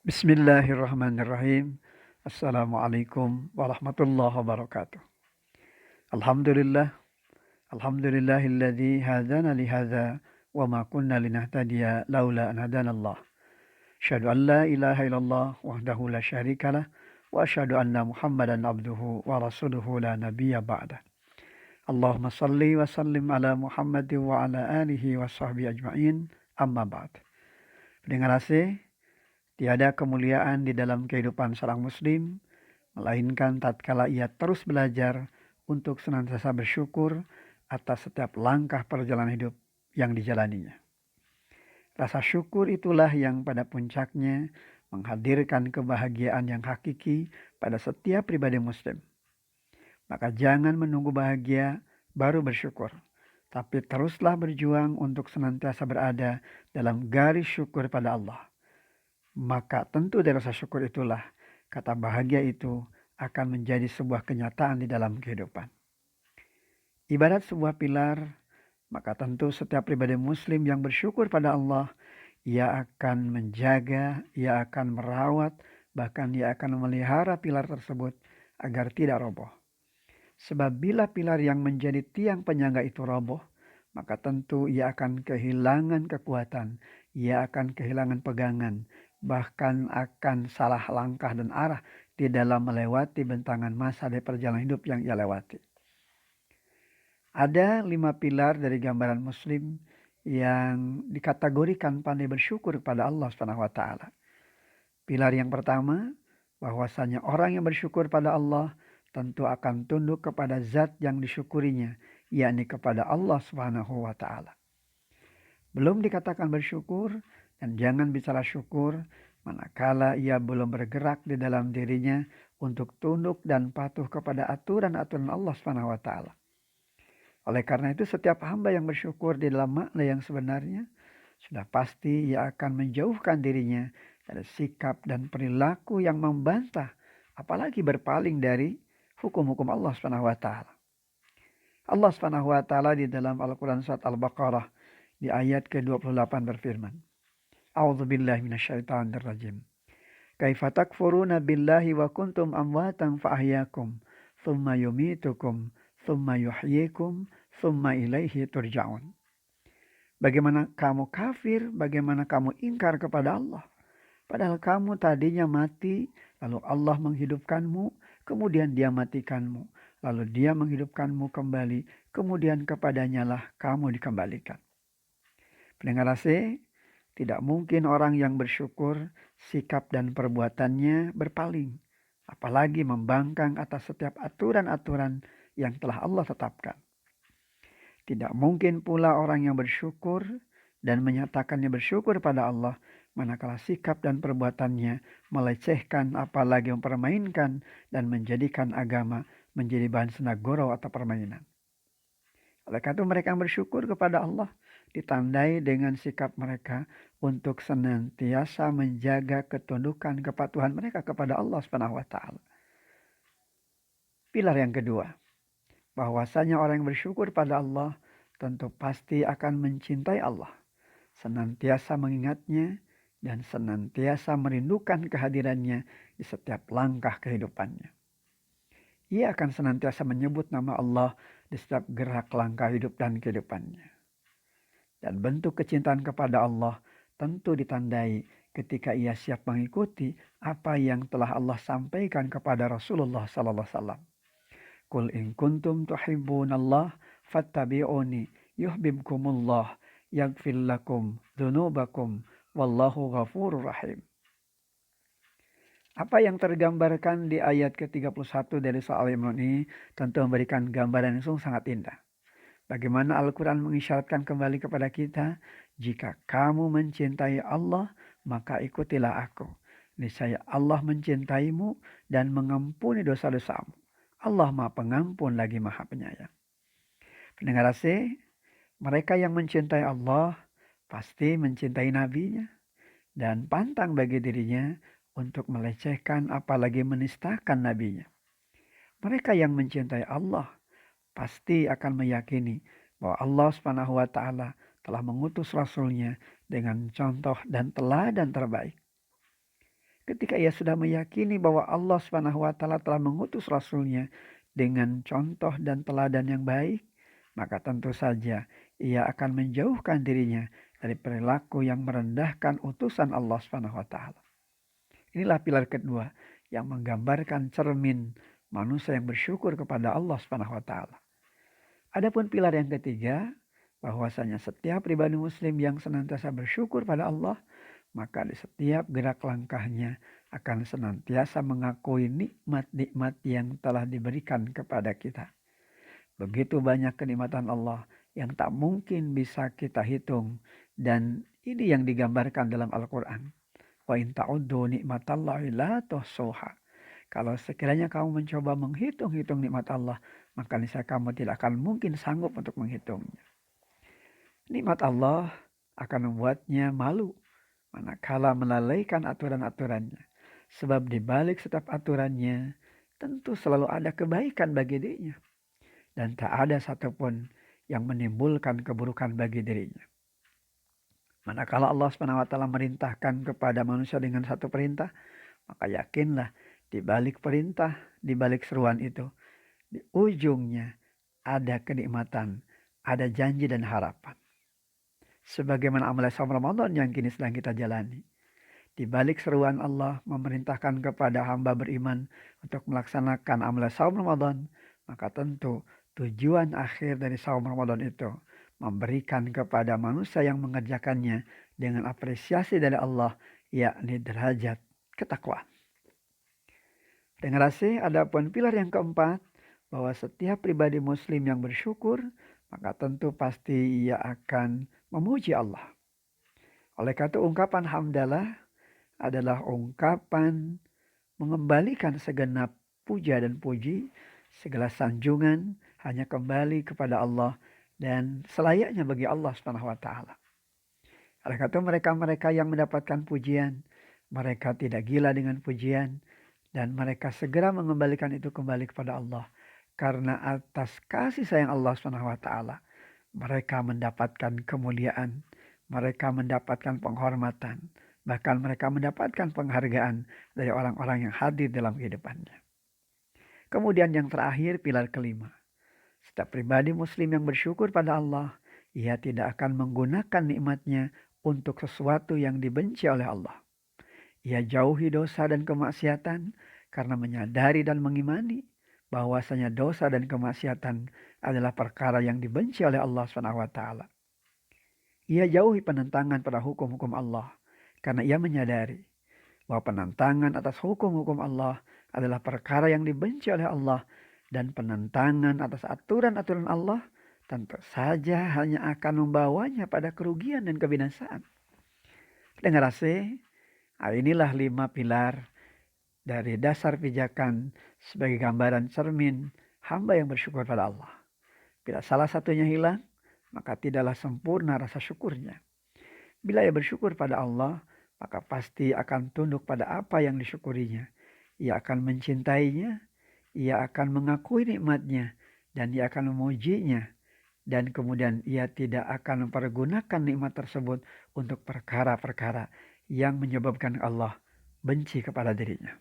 Bismillahirrahmanirrahim. Assalamualaikum warahmatullahi wabarakatuh. Alhamdulillah, alhamdulillahilladzi hadana li hadza wa ma kunna linahtadiya laula an hadanallah. Asyhadu an la ilaha illallah wahdahu la syarikalah wa asyhadu anna Muhammadan abduhu wa rasuluhu la nabiyya ba'da. Allahumma salli wa sallim ala Muhammadin wa ala alihi wa sahbihi ajma'in. Amma ba'd. Pendengar AC, tiada kemuliaan di dalam kehidupan seorang muslim, melainkan tatkala ia terus belajar untuk senantiasa bersyukur atas setiap langkah perjalanan hidup yang dijalaninya. Rasa syukur itulah yang pada puncaknya menghadirkan kebahagiaan yang hakiki pada setiap pribadi muslim. Maka jangan menunggu bahagia baru bersyukur, tapi teruslah berjuang untuk senantiasa berada dalam garis syukur pada Allah. Maka tentu dari rasa syukur itulah kata bahagia itu akan menjadi sebuah kenyataan di dalam kehidupan. Ibarat sebuah pilar, maka tentu setiap pribadi muslim yang bersyukur pada Allah, ia akan menjaga, ia akan merawat, bahkan ia akan memelihara pilar tersebut agar tidak roboh. Sebab bila pilar yang menjadi tiang penyangga itu roboh, maka tentu ia akan kehilangan kekuatan, ia akan kehilangan pegangan, bahkan akan salah langkah dan arah di dalam melewati bentangan masa dari perjalanan hidup yang ia lewati. Ada 5 pilar dari gambaran muslim yang dikategorikan pandai bersyukur kepada Allah SWT. Pilar yang pertama, bahwasanya orang yang bersyukur pada Allah tentu akan tunduk kepada zat yang disyukurinya, yakni kepada Allah SWT. Belum dikatakan bersyukur dan jangan bicara syukur manakala ia belum bergerak di dalam dirinya untuk tunduk dan patuh kepada aturan-aturan Allah SWT. Oleh karena itu setiap hamba yang bersyukur di dalam makna yang sebenarnya sudah pasti ia akan menjauhkan dirinya dari sikap dan perilaku yang membantah, apalagi berpaling dari hukum-hukum Allah SWT. Allah SWT di dalam Al-Quran surat Al-Baqarah di ayat ke-28 berfirman, A'udzubillahi minasyaitonirrajim. Kaifa takfuruna billahi wa kuntum amwatan fa ahyakum, thumma yumitukum, thumma yuhyikum, thumma ilaihi turja'un. Bagaimana kamu kafir, bagaimana kamu ingkar kepada Allah. Padahal kamu tadinya mati, lalu Allah menghidupkanmu, kemudian dia matikanmu. Lalu dia menghidupkanmu kembali, kemudian kepadanya lah kamu dikembalikan. Pendengar AC, tidak mungkin orang yang bersyukur, sikap dan perbuatannya berpaling. Apalagi membangkang atas setiap aturan-aturan yang telah Allah tetapkan. Tidak mungkin pula orang yang bersyukur dan menyatakannya bersyukur pada Allah, manakala sikap dan perbuatannya melecehkan apalagi mempermainkan dan menjadikan agama menjadi bahan senda gurau atau permainan. Oleh karena itu mereka yang bersyukur kepada Allah ditandai dengan sikap mereka untuk senantiasa menjaga ketundukan kepatuhan mereka kepada Allah SWT. Pilar yang kedua, bahwasanya orang yang bersyukur pada Allah tentu pasti akan mencintai Allah, senantiasa mengingatnya dan senantiasa merindukan kehadirannya di setiap langkah kehidupannya. Ia akan senantiasa menyebut nama Allah di setiap gerak langkah hidup dan kehidupannya. Dan bentuk kecintaan kepada Allah tentu ditandai ketika ia siap mengikuti apa yang telah Allah sampaikan kepada Rasulullah SAW. Qul in kuntum tuhibbunallah fattabi'uni yuhibbukumullah yaghfir lakum dzunubakum wallahu ghafurur rahim. Apa yang tergambarkan di ayat ke-31 dari surah Al-Imran ini tentu memberikan gambaran yang sungguh sangat indah. Bagaimana Al-Quran mengisyaratkan kembali kepada kita, jika kamu mencintai Allah, maka ikutilah aku. Niscaya Allah mencintaimu dan mengampuni dosa-dosamu. Allah Maha Pengampun lagi Maha Penyayang. Pendengar AC, mereka yang mencintai Allah pasti mencintai nabinya dan pantang bagi dirinya untuk melecehkan apalagi menistakan nabinya. Mereka yang mencintai Allah pasti akan meyakini bahwa Allah SWT telah mengutus Rasulnya dengan contoh dan teladan terbaik. Ketika ia sudah meyakini bahwa Allah Subhanahu wa taala telah mengutus rasulnya dengan contoh dan teladan yang baik, maka tentu saja ia akan menjauhkan dirinya dari perilaku yang merendahkan utusan Allah Subhanahu wa taala. Inilah pilar kedua yang menggambarkan cermin manusia yang bersyukur kepada Allah Subhanahu wa taala. Adapun pilar yang ketiga, bahwasanya setiap pribadi muslim yang senantiasa bersyukur pada Allah, maka di setiap gerak langkahnya akan senantiasa mengakui nikmat-nikmat yang telah diberikan kepada kita. Begitu banyak kenikmatan Allah yang tak mungkin bisa kita hitung, dan ini yang digambarkan dalam Al-Quran. Wa in ta'uddu nikmatallahi la tuhsuha. Kalau sekiranya kamu mencoba menghitung-hitung nikmat Allah, maka niscaya kamu tidak akan mungkin sanggup untuk menghitungnya. Nikmat Allah akan membuatnya malu manakala melalaikan aturan-aturannya. Sebab di balik setiap aturannya tentu selalu ada kebaikan bagi dirinya. Dan tak ada satupun yang menimbulkan keburukan bagi dirinya. Manakala Allah SWT merintahkan kepada manusia dengan satu perintah, maka yakinlah di balik perintah, di balik seruan itu, di ujungnya ada kenikmatan, ada janji dan harapan. Sebagaimana amal saum Ramadan yang kini sedang kita jalani. Di balik seruan Allah memerintahkan kepada hamba beriman untuk melaksanakan amal saum Ramadan, maka tentu tujuan akhir dari saum Ramadan itu memberikan kepada manusia yang mengerjakannya dengan apresiasi dari Allah, yakni derajat ketakwaan. Dengan kasih, adapun pilar yang keempat, bahwa setiap pribadi muslim yang bersyukur, maka tentu pasti ia akan memuji Allah. Oleh karena itu ungkapan hamdalah adalah ungkapan mengembalikan segenap puja dan puji, segala sanjungan hanya kembali kepada Allah dan selayaknya bagi Allah Subhanahu wa taala. Oleh karena itu mereka-mereka yang mendapatkan pujian, mereka tidak gila dengan pujian dan mereka segera mengembalikan itu kembali kepada Allah. Karena atas kasih sayang Allah Subhanahu wa taala, mereka mendapatkan kemuliaan, mereka mendapatkan penghormatan, bahkan mereka mendapatkan penghargaan dari orang-orang yang hadir dalam kehidupannya. Kemudian yang terakhir, pilar kelima. Setiap pribadi muslim yang bersyukur pada Allah, ia tidak akan menggunakan nikmatnya untuk sesuatu yang dibenci oleh Allah. Ia jauhi dosa dan kemaksiatan karena menyadari dan mengimani bahwasanya dosa dan kemaksiatan adalah perkara yang dibenci oleh Allah SWT. Ia jauhi penentangan pada hukum-hukum Allah karena ia menyadari bahwa penentangan atas hukum-hukum Allah adalah perkara yang dibenci oleh Allah, dan penentangan atas aturan-aturan Allah tentu saja hanya akan membawanya pada kerugian dan kebinasaan. Dengar inilah 5 pilar dari dasar pijakan sebagai gambaran cermin hamba yang bersyukur pada Allah. Bila salah satunya hilang, maka tidaklah sempurna rasa syukurnya. Bila ia bersyukur pada Allah, maka pasti akan tunduk pada apa yang disyukurinya. Ia akan mencintainya, ia akan mengakui nikmatnya, dan ia akan memujinya. Dan kemudian ia tidak akan mempergunakan nikmat tersebut untuk perkara-perkara yang menyebabkan Allah benci kepada dirinya.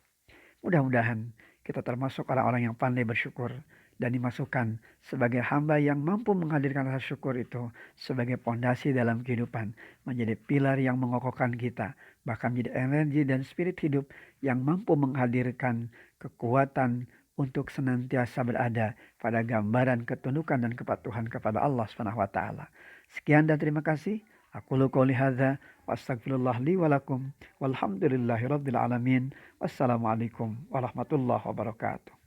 Mudah-mudahan kita termasuk orang-orang yang pandai bersyukur dan dimasukkan sebagai hamba yang mampu menghadirkan rasa syukur itu sebagai pondasi dalam kehidupan, menjadi pilar yang mengokohkan kita, bahkan menjadi energi dan spirit hidup yang mampu menghadirkan kekuatan untuk senantiasa berada pada gambaran ketundukan dan kepatuhan kepada Allah Subhanahu wa taala. Sekian dan terima kasih. Aqulu qouli hadza wa astaghfirullah li wa lakum walhamdulillahirabbil alamin. Wassalamualaikum warahmatullahi wabarakatuh.